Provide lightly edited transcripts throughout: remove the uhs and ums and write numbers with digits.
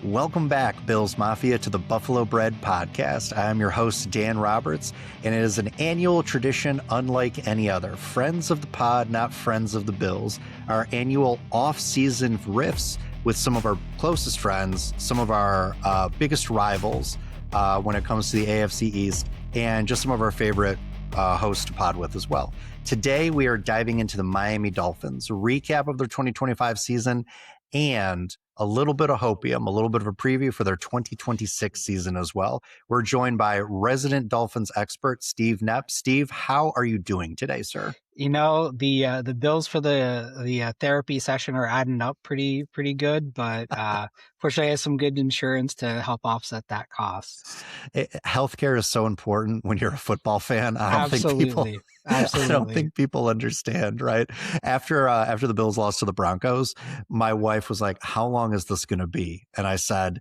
Welcome back, Bills Mafia, to the Buffalo Bread Podcast. I'm your host, Dan Roberts, and it is an annual tradition unlike any other. Friends of the pod, not friends of the Bills. Our annual off-season riffs with some of our closest friends, some of our biggest rivals when it comes to the AFC East, and just some of our favorite hosts to pod with as well. Today, we are diving into the Miami Dolphins, a recap of their 2025 season, and a little bit of hopium, a little bit of a preview for their 2026 season as well. We're joined by resident Dolphins expert, Steve Knepp. Steve, how are you doing today, sir? You know, the bills for the therapy session are adding up pretty good, but fortunately, I have some good insurance to help offset that cost. Healthcare is so important when you're a football fan. I don't think people understand, right? After the Bills lost to the Broncos, my wife was like, "How long is this going to be?" And I said,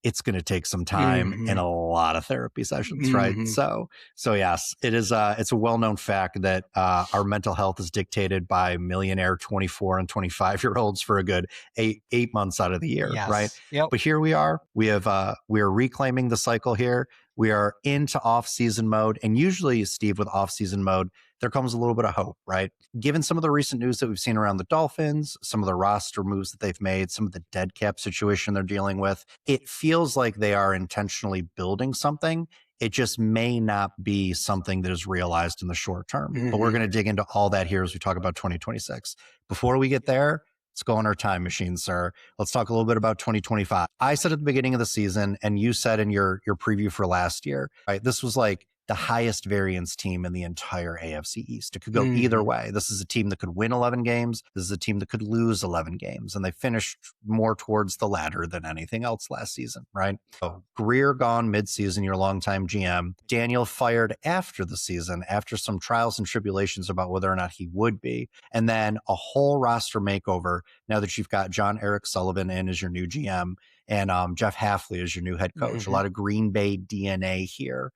it's going to take some time and a lot of therapy sessions, right? So yes, it is. It's a well-known fact that our mental health is dictated by millionaire 24 and 25-year-olds for a good eight months out of the year, right? Yep. But here we are. We are reclaiming the cycle here. We are into off-season mode, and usually, Steve, with off-season mode, there comes a little bit of hope, right? Given some of the recent news that we've seen around the Dolphins, some of the roster moves that they've made, some of the dead cap situation they're dealing with, it feels like they are intentionally building something. It just may not be something that is realized in the short term. But we're going to dig into all that here as we talk about 2026. Before we get there, let's go on our time machine, sir. Let's talk a little bit about 2025. I said at the beginning of the season, and you said in your preview for last year, right? This was like the highest variance team in the entire AFC East. It could go either way. This is a team that could win 11 games. This is a team that could lose 11 games. And they finished more towards the latter than anything else last season, right? So Greer gone midseason, your longtime GM. Daniel fired after the season, after some trials and tribulations about whether or not he would be. And then a whole roster makeover now that you've got John Eric Sullivan in as your new GM and Jeff Hafley as your new head coach. A lot of Green Bay DNA here.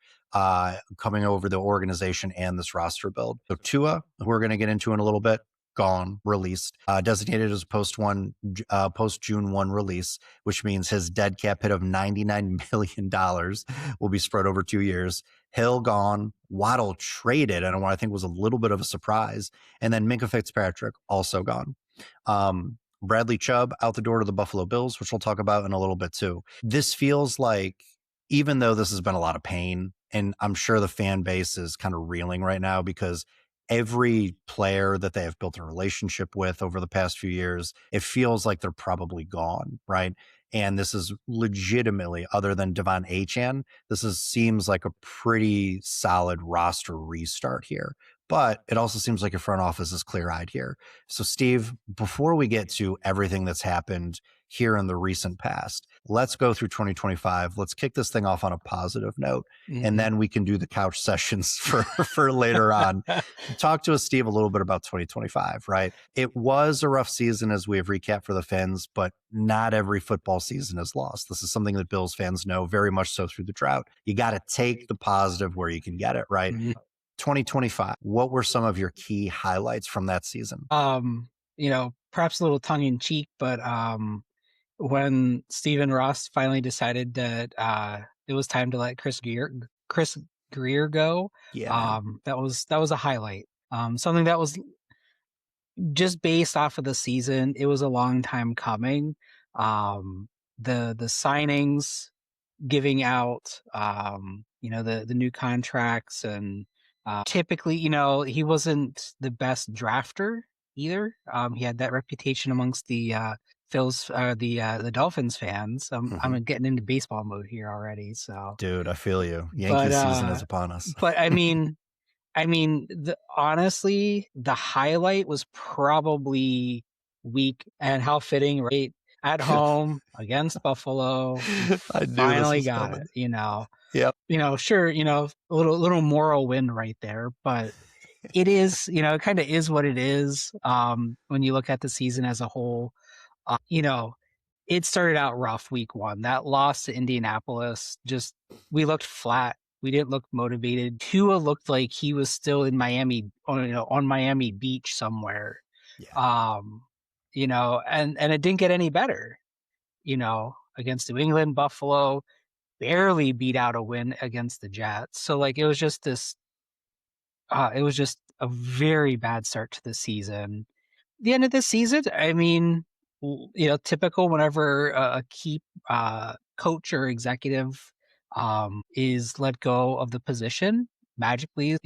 Coming over the organization and this roster build. So Tua, who we're going to get into in a little bit, gone, released, designated as a post June 1 release, which means his dead cap hit of $99 million will be spread over 2 years. Hill gone, Waddle traded, and what I think was a little bit of a surprise. And then Minkah Fitzpatrick also gone. Bradley Chubb out the door to the Buffalo Bills, which we'll talk about in a little bit too. This feels like, even though this has been a lot of pain, and I'm sure the fan base is kind of reeling right now because every player that they have built a relationship with over the past few years, it feels like they're probably gone, right? And this is legitimately, other than Devon Achane, seems like a pretty solid roster restart here. But it also seems like your front office is clear-eyed here. So, Steve, before we get to everything that's happened here in the recent past, let's go through 2025. Let's kick this thing off on a positive note, and then we can do the couch sessions for later on. Talk to us, Steve, a little bit about 2025, right? It was a rough season, as we have recapped for the Fins, but not every football season is lost. This is something that Bills fans know very much so through the drought. You got to take the positive where you can get it, right? 2025, what were some of your key highlights from that season? Perhaps a little tongue in cheek, but when Stephen Ross finally decided that it was time to let Chris Greer go, that was a highlight. Something that was just based off of the season. It was a long time coming. The signings, giving out, the new contracts, and typically, he wasn't the best drafter either. He had that reputation amongst the the Dolphins fans. I'm getting into baseball mode here already. So, dude, I feel you. Yankees season is upon us. But honestly, the highlight was probably week, and how fitting, right? At home against Buffalo, finally got it. Yep. Sure, a little moral win right there, but it is, it kind of is what it is. When you look at the season as a whole, it started out rough week 1. That loss to Indianapolis, we looked flat. We didn't look motivated. Tua looked like he was still in Miami, on Miami Beach somewhere. Yeah. And it didn't get any better. against New England, Buffalo, barely beat out a win against the Jets. So like it was just a very bad start to the season. The end of the season, I mean, typical whenever a key coach or executive is let go of the position, magically,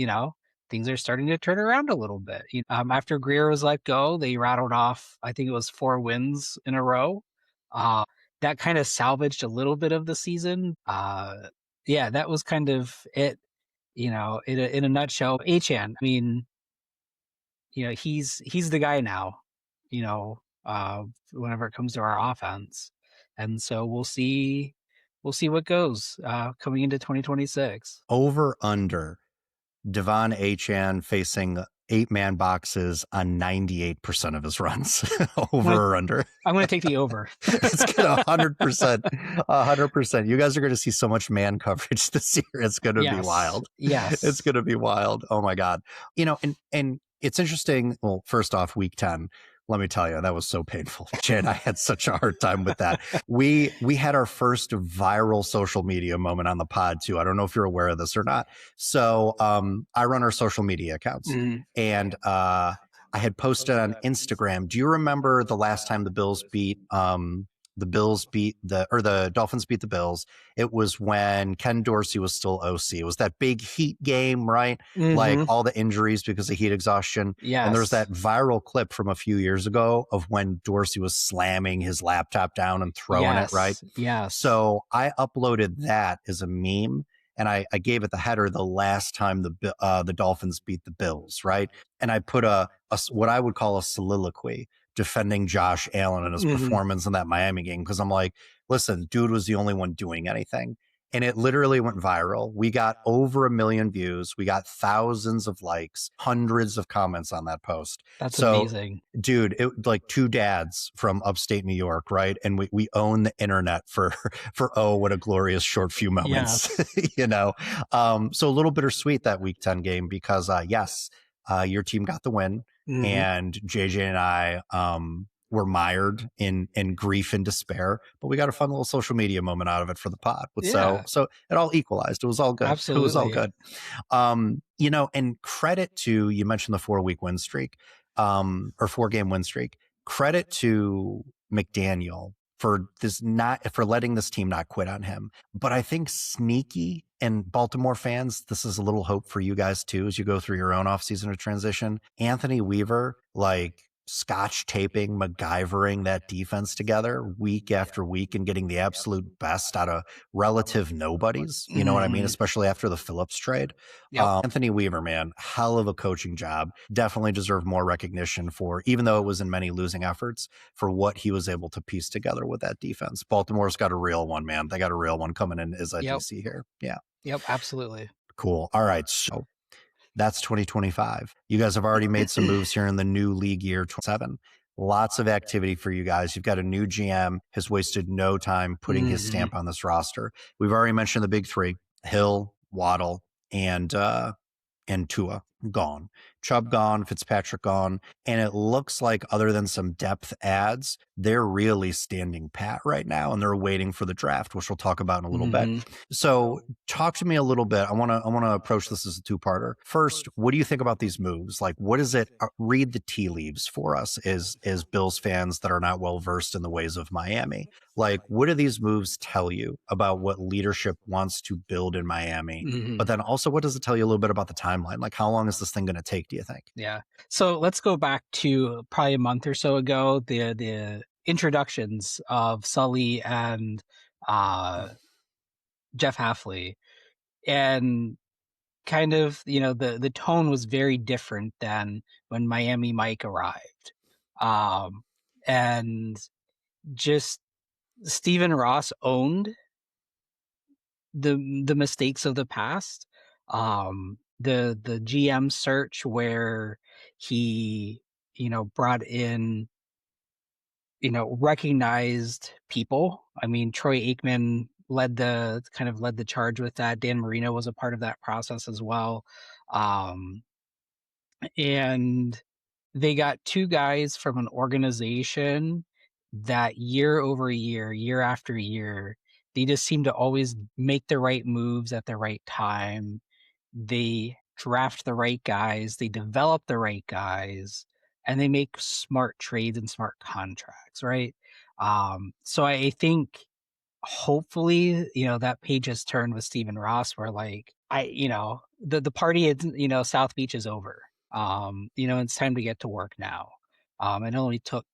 things are starting to turn around a little bit. After Greer was let go, they rattled off, I think it was 4 wins in a row. Uh, that kind of salvaged a little bit of the season. Yeah, that was kind of it. In a nutshell, Achan. I mean, he's the guy now, you know, uh, whenever it comes to our offense. And so we'll see what goes coming into 2026. Over under Devon Achan facing 8-man boxes on 98% of his runs. Over or under? I'm going to take the over. It's gonna 100%, 100%. You guys are going to see so much man coverage this year. It's going to be wild. Yes. It's going to be wild. Oh my God. And it's interesting. Well, first off, week 10, let me tell you, that was so painful. Jay and I had such a hard time with that. We had our first viral social media moment on the pod too. I don't know if you're aware of this or not. So I run our social media accounts, and I had posted on Instagram. Do you remember the last time the Dolphins beat the Dolphins beat the Bills? It was when Ken Dorsey was still OC. It was that big heat game, right? Like all the injuries because of heat exhaustion. Yes. And there was that viral clip from a few years ago of when Dorsey was slamming his laptop down and throwing it, right? Yes. So I uploaded that as a meme. And I gave it the header the last time the Dolphins beat the Bills, right? And I put a what I would call a soliloquy defending Josh Allen and his performance in that Miami game, because I'm like, listen, dude was the only one doing anything. And it literally went viral. We got over 1 million views. We got thousands of likes, hundreds of comments on that post. That's amazing. Dude, it like two dads from upstate New York, right? And we own the internet for oh, what a glorious short few moments. Yes. So a little bittersweet that week 10 game because yes, your team got the win. And JJ and I were mired in grief and despair, but we got a fun little social media moment out of it for the pod. So it all equalized. It was all good. Absolutely. It was all good. And credit to, you mentioned the 4-week win streak, or 4-game win streak. Credit to McDaniel for letting this team not quit on him. But I think sneaky, and Baltimore fans, this is a little hope for you guys too, as you go through your own offseason of transition. Anthony Weaver, like scotch taping, MacGyvering that defense together week after week and getting the absolute best out of relative nobodies. You know what I mean? Especially after the Phillips trade. Yep. Anthony Weaver, man, hell of a coaching job. Definitely deserved more recognition for, even though it was in many losing efforts, for what he was able to piece together with that defense. Baltimore's got a real one, man. They got a real one coming in as I do see here. Yeah. Yep, absolutely. Cool. All right. So that's 2025. You guys have already made some moves here in the new league year 27. Lots of activity for you guys. You've got a new GM, has wasted no time putting his stamp on this roster. We've already mentioned the big three: Hill, Waddle, and Tua gone. Chubb gone, Fitzpatrick gone. And it looks like, other than some depth adds, they're really standing pat right now, and they're waiting for the draft, which we'll talk about in a little bit. So talk to me a little bit. I want to approach this as a two-parter. First, what do you think about these moves? Like, what is it? Read the tea leaves for us as Bills fans that are not well versed in the ways of Miami. Like, what do these moves tell you about what leadership wants to build in Miami? But then also, what does it tell you a little bit about the timeline? Like, how long is this thing going to take, do you think? Yeah. So let's go back to probably a month or so ago, the introductions of Sully and Jeff Hafley. And kind of, the tone was very different than when Miami Mike arrived. And just Stephen Ross owned the mistakes of the past. The GM search where he, brought in, recognized people. I mean, Troy Aikman led the charge with that. Dan Marino was a part of that process as well. And they got two guys from an organization that year over year, year after year, they just seem to always make the right moves at the right time. They draft the right guys, they develop the right guys, and they make smart trades and smart contracts, right? So I think hopefully, that page has turned with Stephen Ross where like the party is, South Beach is over. It's time to get to work now. It only took,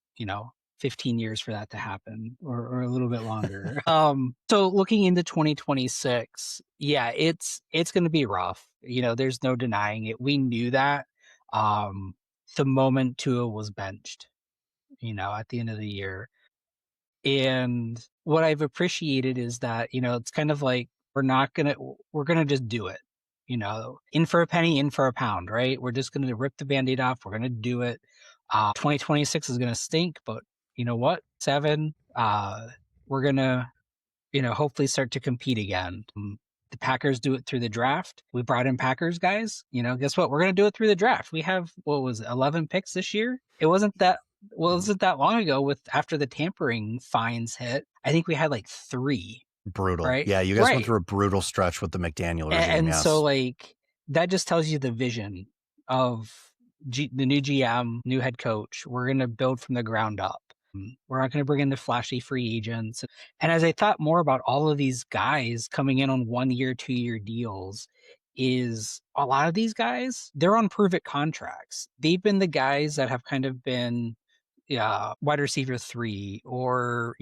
15 years for that to happen or a little bit longer. So looking into 2026, yeah, it's going to be rough. There's no denying it. We knew that um the moment Tua was benched, at the end of the year. And what I've appreciated is that, it's kind of like we're gonna just do it. In for a penny, in for a pound, right? We're just gonna rip the band-aid off. We're gonna do it. 2026 is gonna stink, but you know what? We're gonna, hopefully start to compete again. The Packers do it through the draft. We brought in Packers guys. Guess what? We're gonna do it through the draft. We have, what was it, 11 picks this year? It wasn't that long ago with after the tampering fines hit. I think we had like 3, Brutal. right? Yeah, you guys went Right. through a brutal stretch with the McDaniel regime. And yes. so like that just tells you the vision of the new GM, new head coach. We're going to build from the ground up. We're not going to bring in the flashy free agents. And as I thought more about all of these guys coming in on 1-year, 2-year deals, is a lot of these guys, they're on prove it contracts. They've been the guys that have kind of been, yeah, wide receiver 3 or,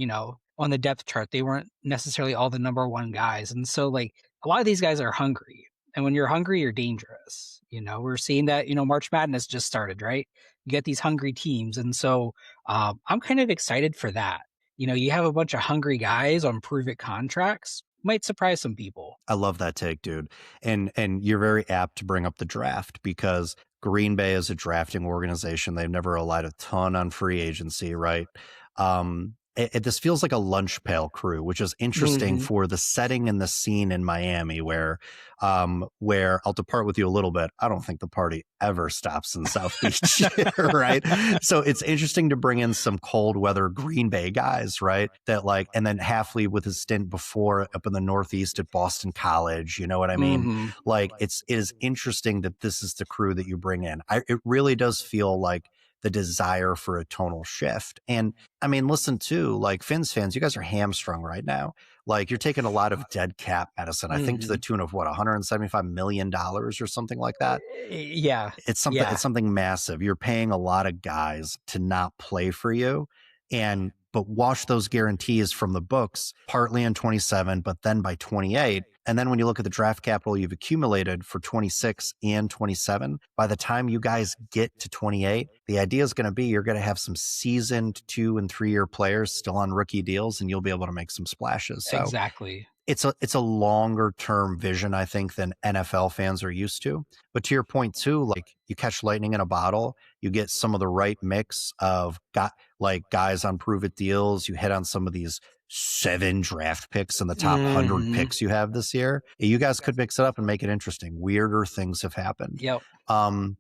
on the depth chart. They weren't necessarily all the number 1 guys. And so like a lot of these guys are hungry. And when you're hungry, you're dangerous. We're seeing that, March Madness just started, right? You get these hungry teams. And so I'm kind of excited for that. You have a bunch of hungry guys on prove it contracts, might surprise some people. I love that take, dude. And you're very apt to bring up the draft because Green Bay is a drafting organization. They've never relied a ton on free agency, right? This feels like a lunch pail crew, which is interesting for the setting and the scene in Miami, where I'll depart with you a little bit. I don't think the party ever stops in South Beach, right? So it's interesting to bring in some cold weather Green Bay guys, right? That like, and then Hafley with his stint before up in the Northeast at Boston College. You know what I mean? Like it is interesting that this is the crew that you bring in. It really does feel like the desire for a tonal shift. And I mean, listen to like Finns fans, you guys are hamstrung right now. Like you're taking a lot of dead cap medicine, I think to the tune of what, $175 million or something like that. Yeah. It's something massive. You're paying a lot of guys to not play for you but wash those guarantees from the books, partly in 27, but then by 28. And then when you look at the draft capital you've accumulated for 26 and 27, by the time you guys get to 28, the idea is going to be you're going to have some seasoned 2- and 3-year players still on rookie deals, and you'll be able to make some splashes. So exactly. It's a longer term vision, I think, than NFL fans are used to. But to your point too, like you catch lightning in a bottle, you get some of the right mix of guys on prove it deals. You hit on some of these 7 draft picks in the top 100 picks you have this year. You guys could mix it up and make it interesting. Weirder things have happened. Yep.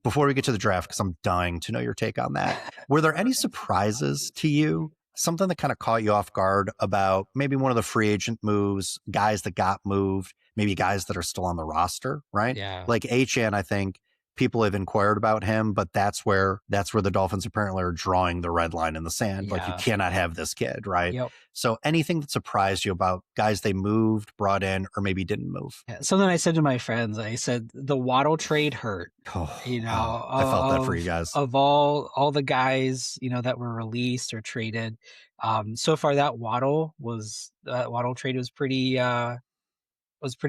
Before we get to the draft, because I'm dying to know your take on that, were there any surprises to you? Something that kind of caught you off guard about maybe one of the free agent moves, guys that got moved, maybe guys that are still on the roster, right? Yeah. Like Achane, I think people have inquired about him, but that's where the Dolphins apparently are drawing the red line in the sand. Yeah. Like you cannot have this kid, right? Yep. So anything that surprised you about guys they moved, brought in, or maybe didn't move? Yeah. Something I said to my friends, I said the Waddle trade hurt. I felt that for you guys. Of all the guys, that were released or traded, so far that Waddle trade was pretty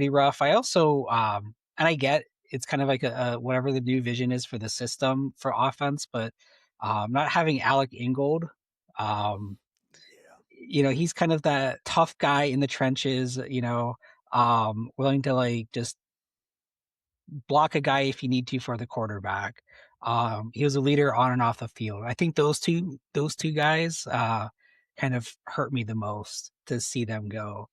rough. I also and I get it's kind of like a whatever the new vision is for the system for offense, but not having Alec Ingold, he's kind of that tough guy in the trenches, willing to like just block a guy if you need to for the quarterback. He was a leader on and off the field. I think those two guys kind of hurt me the most to see them go.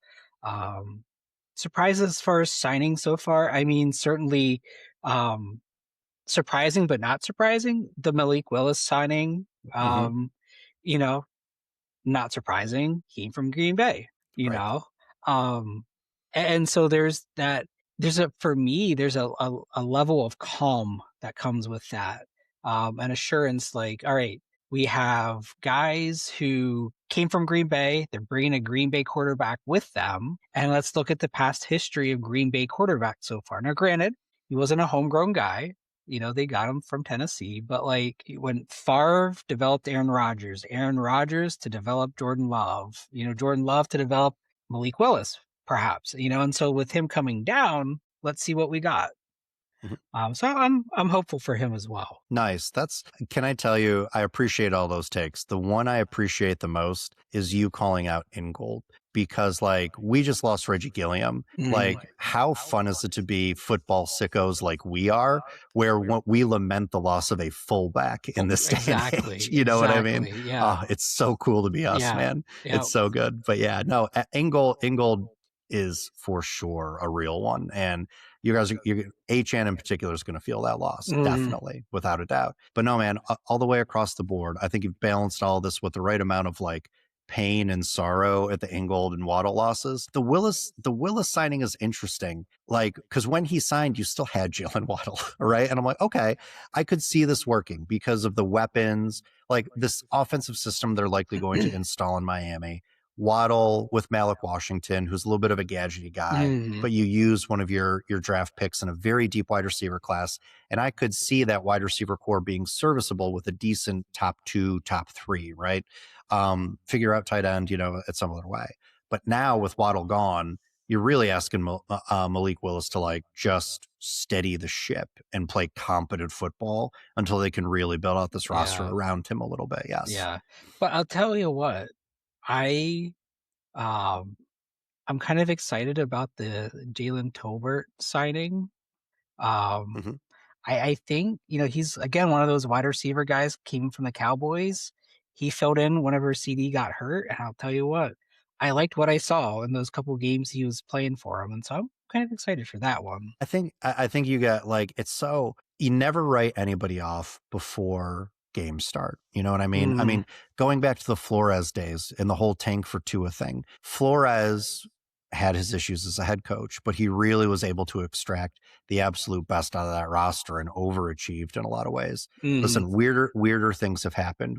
Surprises for signing so far. I mean, certainly surprising, but not surprising. The Malik Willis signing, not surprising, came from Green Bay, you Right. know? Um, and so for me, there's a level of calm that comes with that, an assurance like, all right, we have guys who came from Green Bay. They're bringing a Green Bay quarterback with them. And let's look at the past history of Green Bay quarterbacks so far. Now, granted, he wasn't a homegrown guy. They got him from Tennessee, but like when Favre developed Aaron Rodgers to develop Jordan Love, Jordan Love to develop Malik Willis, perhaps, and so with him coming down, let's see what we got. Mhm. So I'm hopeful for him as well. Nice. Can I tell you, I appreciate all those takes. The one I appreciate the most is you calling out Ingold because, like, we just lost Reggie Gilliam. Like, how fun is it to be football sickos like we are, where we lament the loss of a fullback in this day and age? You know what I mean? Yeah. Oh, it's so cool to be us, man. Yeah. It's so good. But yeah, no, Ingold is for sure a real one. And you guys, HN in particular is going to feel that loss, definitely, without a doubt. But no, man, all the way across the board, I think you've balanced all this with the right amount of like pain and sorrow at the Ingold and Waddle losses. The Willis signing is interesting, like because when he signed, you still had Jalen Waddle, right? And I'm like, okay, I could see this working because of the weapons, like this offensive system they're likely going to install in Miami. Waddle with Malik Washington, who's a little bit of a gadgety guy, but you use one of your draft picks in a very deep wide receiver class. And I could see that wide receiver core being serviceable with a decent top 2, top 3, right? Figure out tight end, at some other way. But now with Waddle gone, you're really asking Malik Willis to like just steady the ship and play competent football until they can really build out this roster around him a little bit. Yes. Yeah. But I'll tell you what, I I'm kind of excited about the Jalen Tolbert signing. I think, he's again one of those wide receiver guys came from the Cowboys. He filled in whenever CD got hurt, and I'll tell you what, I liked what I saw in those couple games he was playing for him, and so I'm kind of excited for that one. I think you got like you never write anybody off before games start. You know what I mean? I mean, going back to the Flores days and the whole tank for Tua thing, Flores had his issues as a head coach, but he really was able to extract the absolute best out of that roster and overachieved in a lot of ways. Listen, weirder things have happened.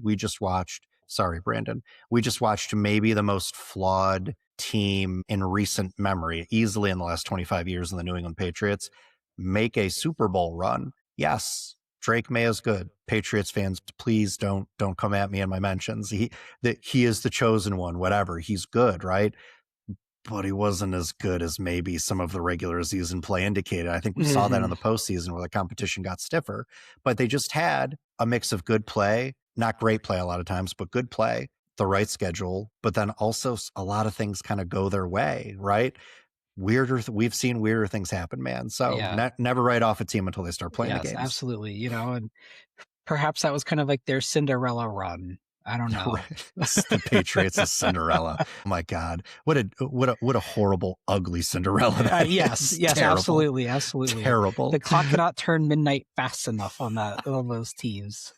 Sorry, Brandon. We just watched maybe the most flawed team in recent memory, easily in the last 25 years in the New England Patriots, make a Super Bowl run. Yes, Drake May is good. Patriots fans, please don't come at me in my mentions. He is the chosen one, whatever. He's good, right? But he wasn't as good as maybe some of the regular season play indicated. I think we saw that in the postseason where the competition got stiffer. But they just had a mix of good play, not great play a lot of times, but good play, the right schedule, but then also a lot of things kind of go their way, right? We've seen weirder things happen, man. So never write off a team until they start playing the games. Absolutely. And perhaps that was kind of like their Cinderella run. I don't know. The Patriots is Cinderella. Oh my God. What a horrible, ugly Cinderella. Yes, terrible. Absolutely. Terrible. The clock cannot turn midnight fast enough on those teams.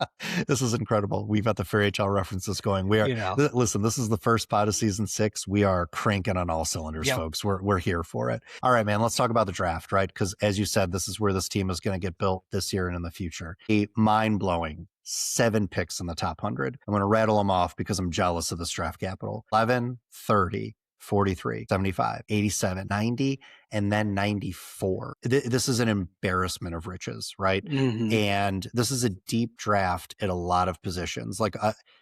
This is incredible. We've got the Fair HL references going. We are listen, this is the first pod of season 6. We are cranking on all cylinders, folks. We're here for it. All right, man, let's talk about the draft, right? Because as you said, this is where this team is going to get built this year and in the future. A mind-blowing 7 picks in the top 100. I'm going to rattle them off because I'm jealous of this draft capital. 11, 30, 43, 75, 87, 90, and then 94. This is an embarrassment of riches, right? And this is a deep draft at a lot of positions. Like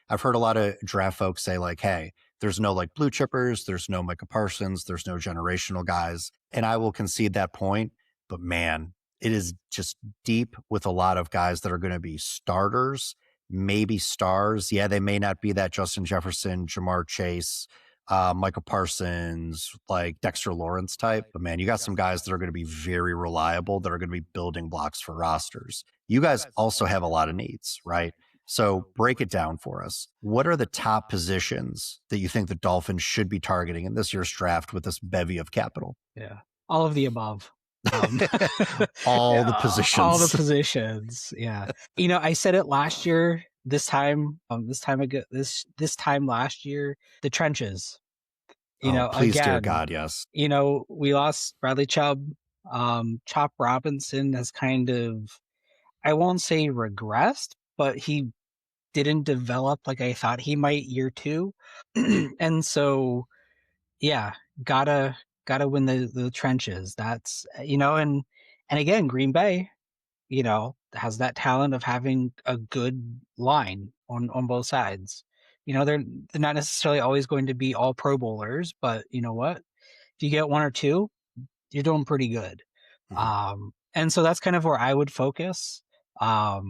I've heard a lot of draft folks say like, hey, there's no like blue chippers, there's no Micah Parsons, there's no generational guys. And I will concede that point, but man, it is just deep with a lot of guys that are going to be starters, maybe stars. Yeah, they may not be that Justin Jefferson, Jamar Chase, Micah Parsons, like Dexter Lawrence type. But man, you got some guys that are going to be very reliable, that are going to be building blocks for rosters. You guys also have a lot of needs, right? So break it down for us. What are the top positions that you think the Dolphins should be targeting in this year's draft with this bevy of capital? Yeah, all of the above. All the positions. All the positions. Yeah. I said it last year this time last year, the trenches. Oh, please, dear Again, God, yes. we lost Bradley Chubb. Chop Robinson has kind of, I won't say regressed, but he didn't develop like I thought he might year two. And so, yeah, gotta win the trenches. That's and again, Green Bay, has that talent of having a good line on both sides. They're not necessarily always going to be all Pro Bowlers, but you know what? If you get one or two, you're doing pretty good. Mhm. And so that's kind of where I would focus. At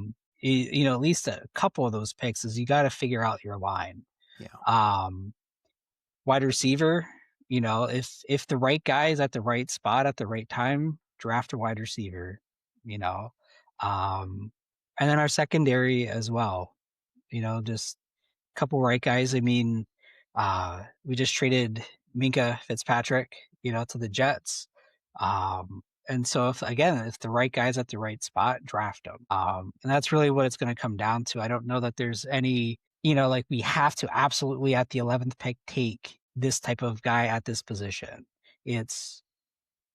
least a couple of those picks is you got to figure out your line. Yeah. Um, Wide receiver, if the right guy is at the right spot at the right time, draft a wide receiver, you know. And then our secondary as well, just a couple right guys. I mean, we just traded Minka Fitzpatrick, to the Jets. And so if the right guy's at the right spot, draft him. And that's really what it's going to come down to. I don't know that there's any, like we have to absolutely at the 11th pick take this type of guy at this position. It's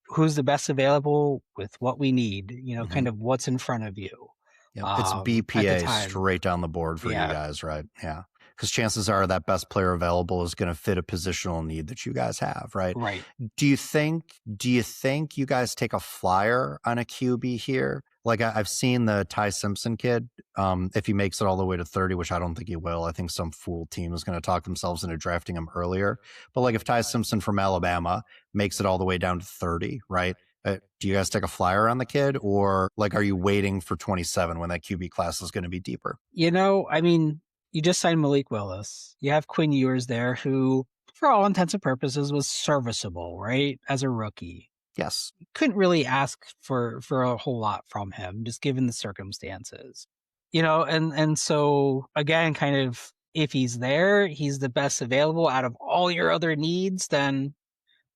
who's the best available with what we need, Mhm. kind of what's in front of you. Yep. It's At the BPA time. straight down the board for you Yeah. guys, right? Yeah. Because chances are that best player available is going to fit a positional need that you guys have, right? Right. Do you think you guys take a flyer on a QB here? Like I've seen the Ty Simpson kid. If he makes it all the way to 30, which I don't think he will, I think some fool team is going to talk themselves into drafting him earlier. But like if Ty Simpson from Alabama makes it all the way down to 30, right? Do you guys take a flyer on the kid, or like are you waiting for 27 when that QB class is going to be deeper? I mean, you just signed Malik Willis. You have Quinn Ewers there, who, for all intents and purposes, was serviceable, right? As a rookie. Yes. Couldn't really ask for a whole lot from him, just given the circumstances. And so again, kind of if he's there, he's the best available out of all your other needs, then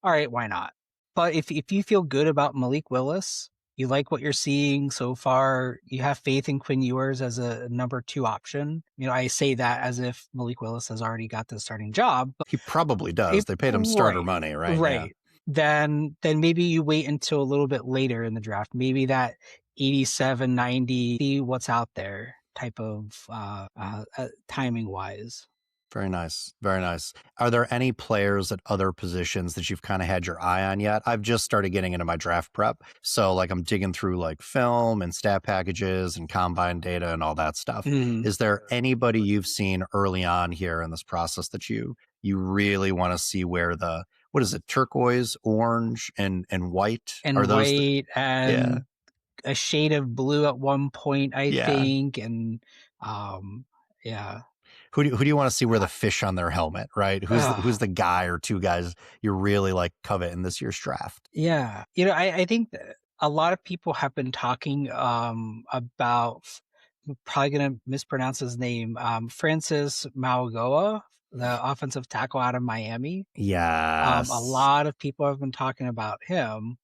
all right, why not? But if you feel good about Malik Willis, you like what you're seeing so far, you have faith in Quinn Ewers as a number two option. I say that as if Malik Willis has already got the starting job, but He probably does. They paid him starter right, money, right? Yeah. right. Then maybe you wait until a little bit later in the draft, maybe that 87, 90, see what's out there type of timing wise. Very nice. Very nice. Are there any players at other positions that you've kind of had your eye on yet? I've just started getting into my draft prep. So like I'm digging through like film and stat packages and combine data and all that stuff. Mhm. Is there anybody you've seen early on here in this process that you really want to see where the what is it, turquoise, orange, and white? Are And those white yeah. and a shade of blue at one point, I Yeah. think, and um, yeah. Who do you want to see wear the Uh, fish on their helmet, right? Who's the guy or two guys you really like covet in this year's draft? yeah, I think that a lot of people have been talking about. I'm probably gonna mispronounce his name, Francis Mauigoa, the offensive tackle out of Miami. A Yes. lot of people have been talking about him.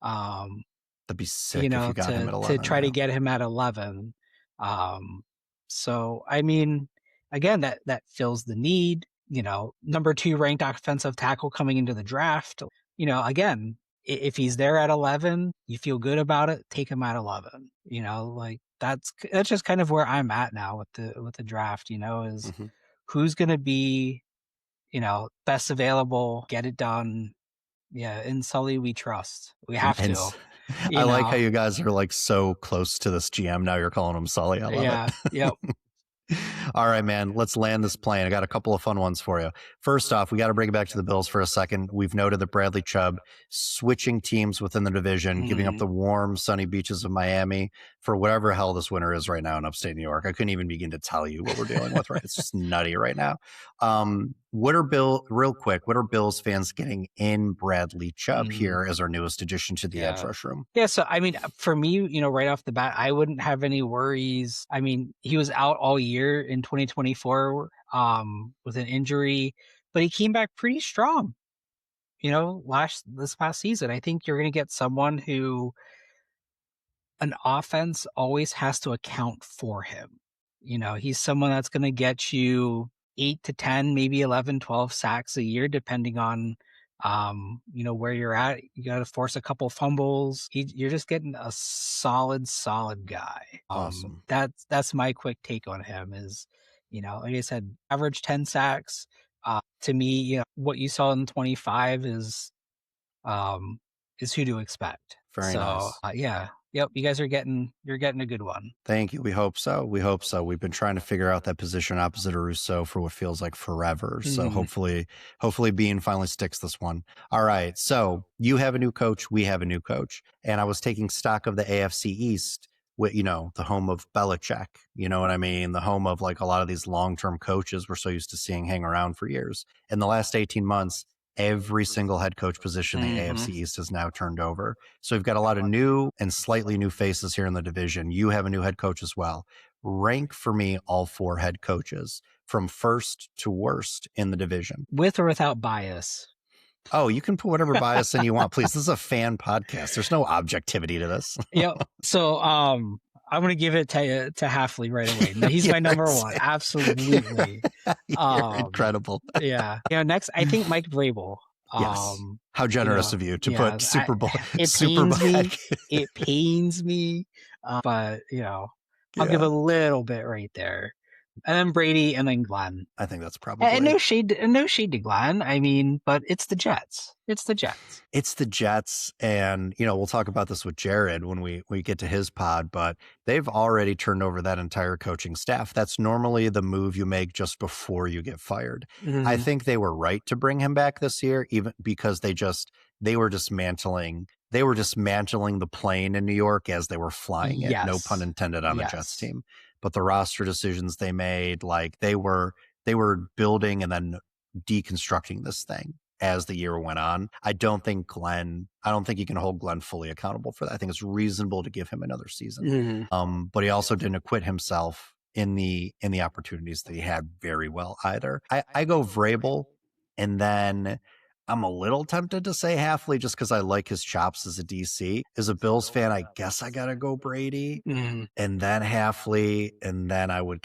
Um, That'd be sick if you got him at to 11, try to yeah. get him at 11. Um, so I mean, again, that fills the need. Number two ranked offensive tackle coming into the draft. Again, if he's there at 11, you feel good about it. Take him at 11. Like that's just kind of where I'm at now with the draft. Is Mhm. who's going to be best available, get it done. Yeah, in Sully we trust. We have And to. I You like how know. you guys are, like, so close to this GM now you're calling him Sully, I love it. Yeah. Yep. All right, man, let's land this plane. I got a couple of fun ones for you. First off, we got to bring it back to the Bills for a second. We've noted that Bradley Chubb switching teams within the division, giving up Mhm. the warm, sunny beaches of Miami for whatever hell this winter is right now in upstate New York. I couldn't even begin to tell you what we're dealing with, right? It's just nutty right now. Real quick, what are Bills fans getting in Bradley Chubb Mhm. here as our newest addition to the edge Yeah. rush room? Yeah, so I mean, for me, right off the bat, I wouldn't have any worries. I mean, he was out all year in 2024 with an injury, but he came back pretty strong, last this past season. I think you're going to get someone who an offense always has to account for him. He's someone that's going to get you 8 to 10, maybe 11, 12 sacks a year, depending on, where you're at. You got to force a couple fumbles. You're just getting a solid guy. Awesome. That's my quick take on him is, like I said, average 10 sacks. To me, what you saw in 25 is who to expect. Very nice. Yeah. Yep, you're getting a good one. Thank you. We hope so. We hope so. We've been trying to figure out that position opposite of Rousseau for what feels like forever. So hopefully Bean finally sticks this one. All right. So you have a new coach. We have a new coach. And I was taking stock of the AFC East with, the home of Belichick. You know what I mean? The home of like a lot of these long-term coaches we're so used to seeing hang around for years. In the last 18 months, every single head coach position in the AFC East has now turned over. So we've got a lot of new and slightly new faces here in the division. You have a new head coach as well. Rank for me all 4 head coaches from first to worst in the division. With or without bias? Oh, you can put whatever bias in you want, please. This is a fan podcast. There's no objectivity to this. Yep. So I'm going to give it to Hafley right away. He's my number one. Absolutely. Incredible. Yeah. Next, I think Mike Vrabel. Yes. How generous of you to put Super Bowl. It pains me. But, I'll give a little bit right there. And then Brady and then Glenn. I think that's probably. And no shade to Glenn. I mean, but it's the Jets. It's the Jets. And, we'll talk about this with Jared when we get to his pod, but they've already turned over that entire coaching staff. That's normally the move you make just before you get fired. I think they were right to bring him back this year, even because they were dismantling the plane in New York as they were flying it. No pun intended on the Jets team. But the roster decisions they made, like they were building and then deconstructing this thing as the year went on. I don't think you can hold Glenn fully accountable for that. I think it's reasonable to give him another season. But he also didn't acquit himself in the opportunities that he had very well either. I go Vrabel, and then I'm a little tempted to say Hafley just because I like his chops as a DC. As a Bills fan, I guess I gotta go Brady, and then Hafley, and then I would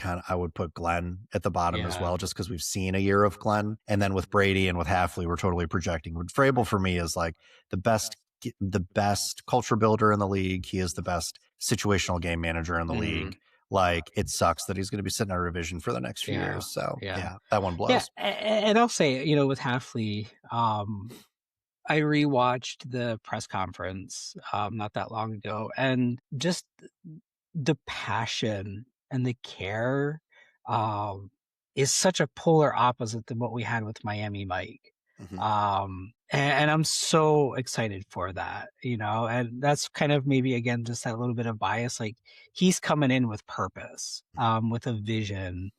put Glenn at the bottom as well, just because we've seen a year of Glenn. And then with Brady and with Hafley, we're totally projecting. Vrabel for me is like the best culture builder in the league. He is the best situational game manager in the league. Like, it sucks that he's going to be sitting in our division for the next few years. So that one blows. Yeah, and I'll say, with Hafley, I rewatched the press conference not that long ago, and just the passion and the care is such a polar opposite than what we had with Miami Mike. And I'm so excited for that, and that's kind of maybe, again, just that little bit of bias. Like, he's coming in with purpose, with a vision,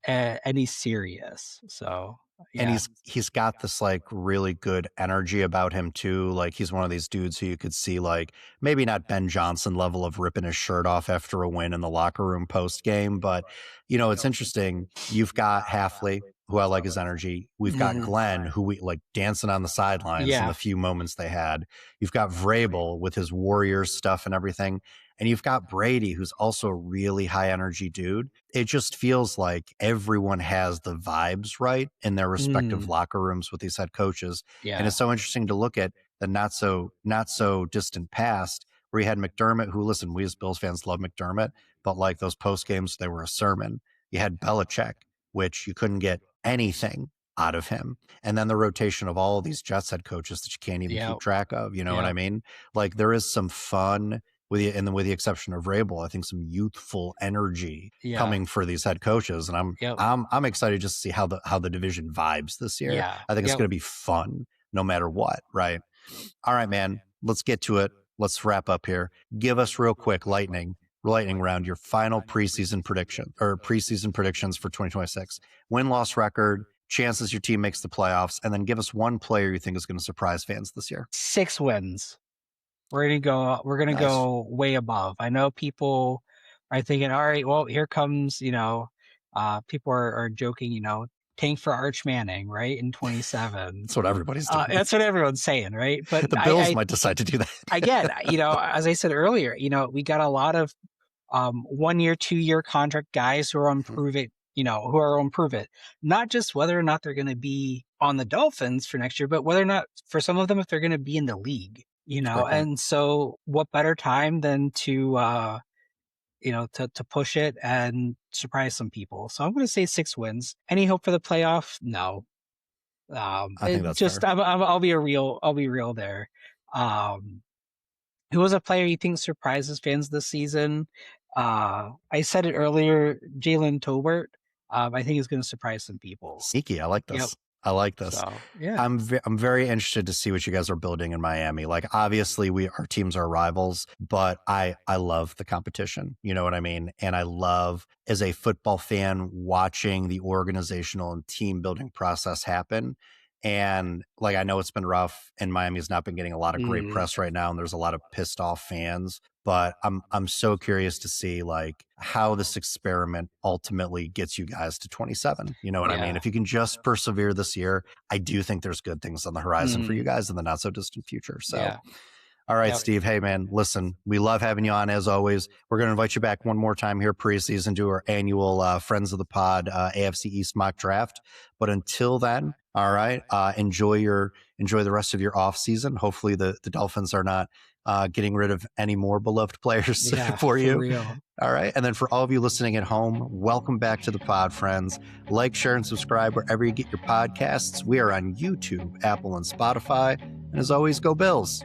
and he's serious. So, and he's got this like really good energy about him too. Like, he's one of these dudes who you could see, like, maybe not Ben Johnson level of ripping his shirt off after a win in the locker room post game, but it's interesting. You've got Hafley, who I like his energy. We've got Glenn, who we like dancing on the sidelines in the few moments they had. You've got Vrabel with his Warriors stuff and everything. And you've got Brady, who's also a really high energy dude. It just feels like everyone has the vibes right in their respective locker rooms with these head coaches. And it's so interesting to look at the not so distant past, where you had McDermott, who, listen, we as Bills fans love McDermott, but like those post games, they were a sermon. You had Belichick, which you couldn't get anything out of him. And then the rotation of all of these Jets head coaches that you can't even keep track of. You know what I mean? Like, there is some fun with the exception of Vrabel, I think some youthful energy coming for these head coaches. And I'm excited just to see how the division vibes this year. I think it's going to be fun no matter what. Right. All right, man, let's get to it. Let's wrap up here. Give us real quick, lightning round, your final preseason predictions for 2026. Win-loss record, chances your team makes the playoffs, and then give us one player you think is going to surprise fans this year. 6 wins. We're gonna go way above. I know people are thinking, all right, well, here comes, people are joking, tank for Arch Manning, right, in 27. That's what everybody's doing. That's what everyone's saying, right? But the Bills might decide to do that. Again, as I said earlier, we got a lot of 1 year, 2 year contract guys who are on prove it, who are on prove it. Not just whether or not they're going to be on the Dolphins for next year, but whether or not for some of them, if they're going to be in the league, Great point. and so what better time than to, to push it and surprise some people. So I'm going to say 6 wins. Any hope for the playoff? No. I think that's just, fair. I'll be real there. Who was a player you think surprises fans this season? I said it earlier, Jalen Tolbert. I think he's going to surprise some people. Sneaky. I like this. Yep. I like this. So, yeah. I'm very interested to see what you guys are building in Miami. Like, obviously our teams are rivals, but I love the competition. You know what I mean? And I love, as a football fan, watching the organizational and team building process happen. And like, I know it's been rough, and Miami's not been getting a lot of great press right now, and there's a lot of pissed off fans. But I'm so curious to see like how this experiment ultimately gets you guys to 27. You know what I mean? If you can just persevere this year, I do think there's good things on the horizon for you guys in the not so distant future. So, all right, Steve. Hey, man, listen, we love having you on as always. We're going to invite you back one more time here preseason to our annual Friends of the Pod AFC East mock draft. But until then, all right, enjoy the rest of your off season. Hopefully the Dolphins are not getting rid of any more beloved players for you. Real. All right. And then for all of you listening at home, welcome back to the pod, friends. Like, share, and subscribe wherever you get your podcasts. We are on YouTube, Apple, and Spotify. And as always, go Bills.